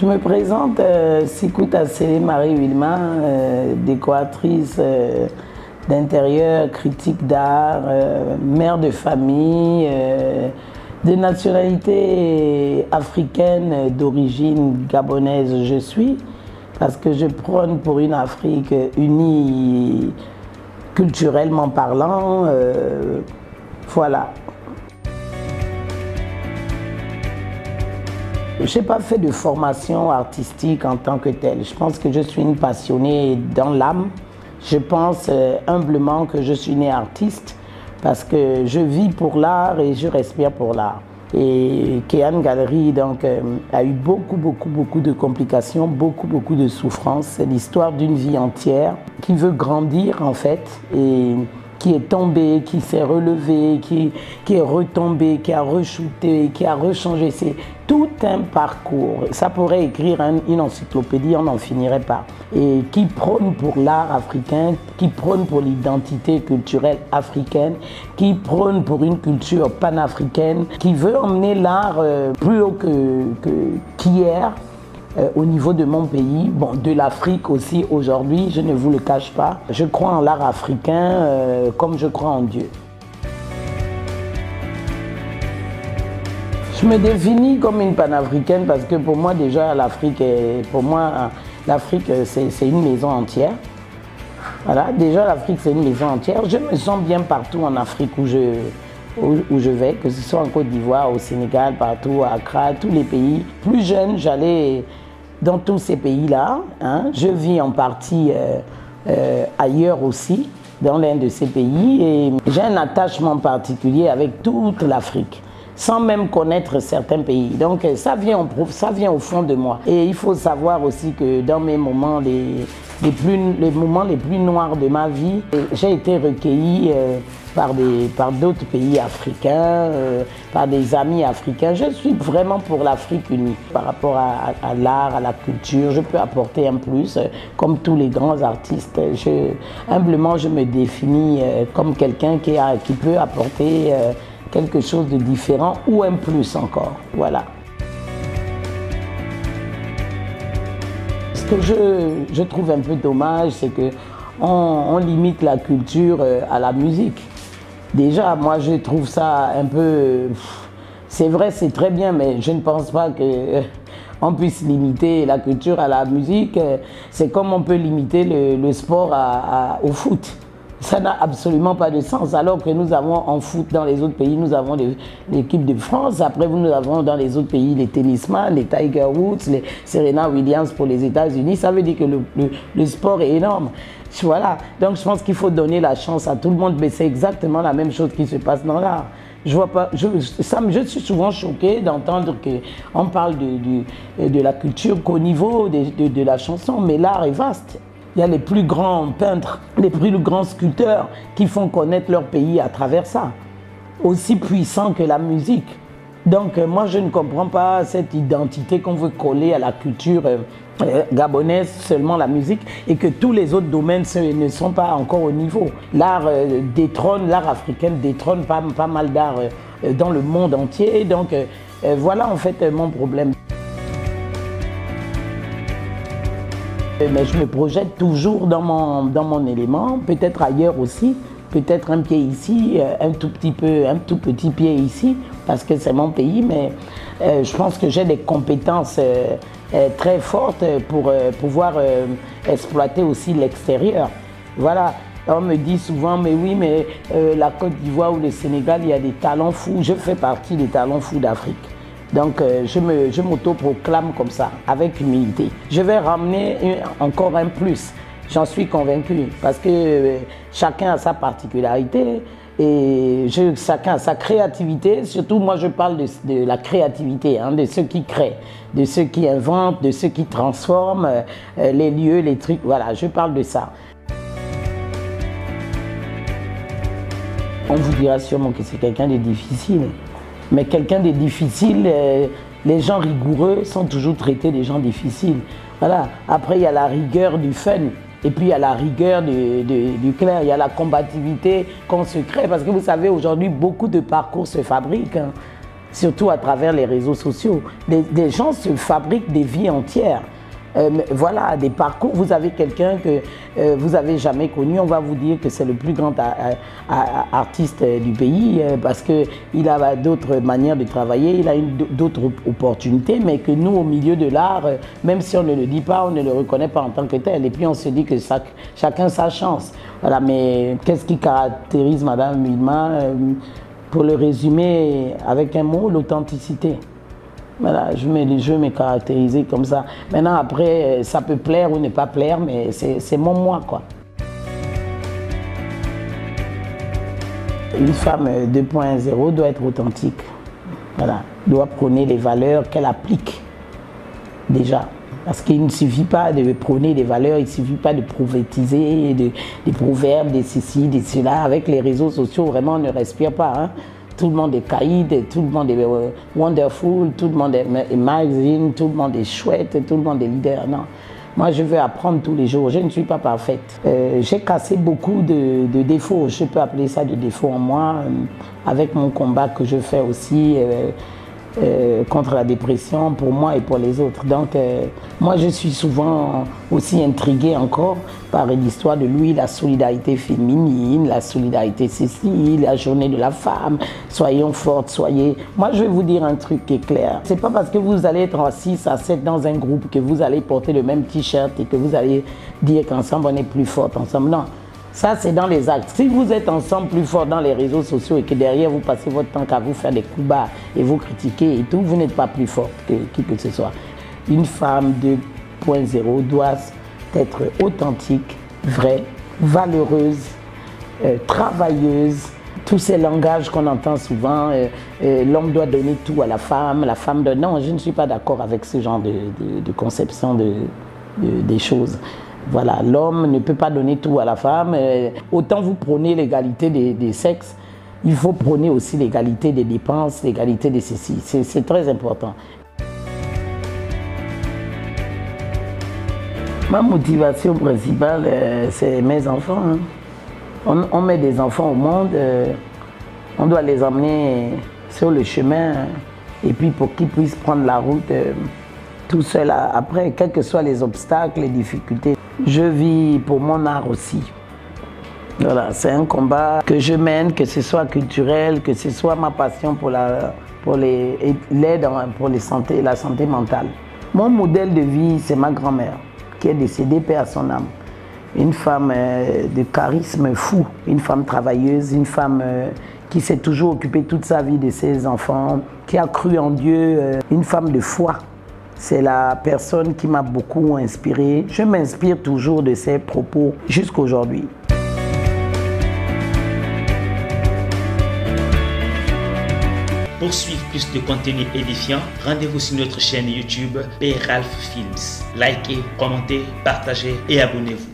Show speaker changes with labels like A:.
A: Je me présente, Sikouta Sélé Marie Wilma, décoratrice d'intérieur, critique d'art, mère de famille, de nationalité africaine, d'origine gabonaise je suis, parce que je prône pour une Afrique unie culturellement parlant, voilà. Je n'ai pas fait de formation artistique en tant que telle. Je pense que je suis une passionnée dans l'âme. Je pense humblement que je suis née artiste parce que je vis pour l'art et je respire pour l'art. Et Kéan Galerie donc, a eu beaucoup de complications, beaucoup de souffrances. C'est l'histoire d'une vie entière qui veut grandir en fait et qui est tombé, qui s'est relevé, qui est retombé, qui a re-shooté, qui a rechangé. C'est tout un parcours. Ça pourrait écrire une encyclopédie, on n'en finirait pas. Et qui prône pour l'art africain, qui prône pour l'identité culturelle africaine, qui prône pour une culture panafricaine, qui veut emmener l'art plus haut qu'hier. Au niveau de mon pays, bon, de l'Afrique aussi aujourd'hui, je ne vous le cache pas. Je crois en l'art africain comme je crois en Dieu. Je me définis comme une panafricaine parce que pour moi déjà l'Afrique c'est une maison entière. Voilà, déjà l'Afrique c'est une maison entière. Je me sens bien partout en Afrique où je vais, que ce soit en Côte d'Ivoire, au Sénégal, partout, à Accra, tous les pays. Plus jeune, j'allais dans tous ces pays-là. Hein. Je vis en partie ailleurs aussi, dans l'un de ces pays. Et j'ai un attachement particulier avec toute l'Afrique, sans même connaître certains pays. Donc ça vient au fond de moi. Et il faut savoir aussi que dans mes moments les moments les plus noirs de ma vie, j'ai été recueilli par d'autres pays africains, par des amis africains. Je suis vraiment pour l'Afrique unie. Par rapport à l'art, à la culture, je peux apporter un plus, comme tous les grands artistes. Humblement, je me définis comme quelqu'un qui peut apporter quelque chose de différent ou un plus encore. Voilà. Ce que je trouve un peu dommage, c'est qu'on limite la culture à la musique. Déjà, moi, je trouve ça un peu... C'est vrai, c'est très bien, mais je ne pense pas qu'on puisse limiter la culture à la musique. C'est comme on peut limiter le sport au foot. Ça n'a absolument pas de sens, alors que nous avons en foot dans les autres pays, nous avons l'équipe de France, après nous avons dans les autres pays les tennisman, les Tiger Woods, les Serena Williams pour les États-Unis. Ça veut dire que le sport est énorme. Voilà, donc je pense qu'il faut donner la chance à tout le monde, mais c'est exactement la même chose qui se passe dans l'art. Je vois pas, je suis souvent choquée d'entendre qu'on parle de la culture qu'au niveau de la chanson, mais l'art est vaste. Il y a les plus grands peintres, les plus grands sculpteurs qui font connaître leur pays à travers ça. Aussi puissant que la musique. Donc moi je ne comprends pas cette identité qu'on veut coller à la culture gabonaise, seulement la musique, et que tous les autres domaines ne sont pas encore au niveau. L'art l'art africain détrône pas mal d'art dans le monde entier. Donc voilà en fait mon problème. Mais je me projette toujours dans mon élément, peut-être ailleurs aussi, peut-être un pied ici, un tout petit pied ici, parce que c'est mon pays, mais je pense que j'ai des compétences très fortes pour pouvoir exploiter aussi l'extérieur. Voilà, on me dit souvent, mais oui, mais la Côte d'Ivoire ou le Sénégal, il y a des talents fous. Je fais partie des talents fous d'Afrique. Donc je m'auto-proclame comme ça, avec humilité. Je vais ramener encore un plus, j'en suis convaincu, parce que chacun a sa particularité et chacun a sa créativité. Surtout moi je parle de la créativité, hein, de ceux qui créent, de ceux qui inventent, de ceux qui transforment les lieux, les trucs, voilà, je parle de ça. On vous dira sûrement que c'est quelqu'un de difficile. Mais quelqu'un de difficile, les gens rigoureux sont toujours traités des gens difficiles. Voilà. Après, il y a la rigueur du fun. Et puis, il y a la rigueur du clair. Il y a la combativité qu'on se crée. Parce que vous savez, aujourd'hui, beaucoup de parcours se fabriquent. Hein. surtout à travers les réseaux sociaux. Des gens se fabriquent des vies entières. Voilà, des parcours. Vous avez quelqu'un que vous n'avez jamais connu, on va vous dire que c'est le plus grand artiste du pays parce qu'il a d'autres manières de travailler, il a d'autres opportunités, mais que nous, au milieu de l'art, même si on ne le dit pas, on ne le reconnaît pas en tant que tel. Et puis on se dit que chacun sa chance. Voilà, mais qu'est-ce qui caractérise Madame Wilma? Pour le résumer avec un mot, l'authenticité. Voilà, je veux me caractériser comme ça. Maintenant, après, ça peut plaire ou ne pas plaire, mais c'est mon moi, quoi. Une femme 2.0 doit être authentique. Voilà, doit prôner les valeurs qu'elle applique, déjà. Parce qu'il ne suffit pas de prôner des valeurs, il ne suffit pas de prophétiser, des proverbes, des ceci, des cela. Avec les réseaux sociaux, vraiment, on ne respire pas, hein. Tout le monde est caïd, tout le monde est wonderful, tout le monde est magazine, tout le monde est chouette, tout le monde est leader. Non, moi je veux apprendre tous les jours, je ne suis pas parfaite. J'ai cassé beaucoup de défauts, je peux appeler ça des défauts en moi, avec mon combat que je fais aussi contre la dépression pour moi et pour les autres. Donc moi je suis souvent aussi intriguée encore par l'histoire de lui, la solidarité féminine, la solidarité ceci, la journée de la femme, soyons fortes, soyez... Moi je vais vous dire un truc qui est clair, c'est pas parce que vous allez être en 6 à 7 dans un groupe que vous allez porter le même t-shirt et que vous allez dire qu'ensemble on est plus forte ensemble, non. Ça, c'est dans les actes. Si vous êtes ensemble plus fort dans les réseaux sociaux et que derrière, vous passez votre temps qu'à vous faire des coups bas et vous critiquer et tout, vous n'êtes pas plus forte que qui que ce soit. Une femme 2.0 doit être authentique, vraie, valeureuse, travailleuse. Tous ces langages qu'on entend souvent, l'homme doit donner tout à la femme donne... Non, je ne suis pas d'accord avec ce genre de conception des choses. Voilà, l'homme ne peut pas donner tout à la femme. Autant vous prônez l'égalité des sexes, il faut prôner aussi l'égalité des dépenses, l'égalité de ceci. C'est très important. Ma motivation principale, c'est mes enfants. Hein. On met des enfants au monde, on doit les emmener sur le chemin, et puis pour qu'ils puissent prendre la route tout seul après, quels que soient les obstacles, les difficultés. Je vis pour mon art aussi. Voilà, c'est un combat que je mène, que ce soit culturel, que ce soit ma passion pour l'aide pour la santé mentale. Mon modèle de vie, c'est ma grand-mère, qui est décédée, paix à son âme. Une femme de charisme fou, une femme travailleuse, une femme qui s'est toujours occupée toute sa vie de ses enfants, qui a cru en Dieu, une femme de foi. C'est la personne qui m'a beaucoup inspiré. Je m'inspire toujours de ses propos jusqu'à aujourd'hui.
B: Pour suivre plus de contenu édifiant, rendez-vous sur notre chaîne YouTube P. Ralph Films. Likez, commentez, partagez et abonnez-vous.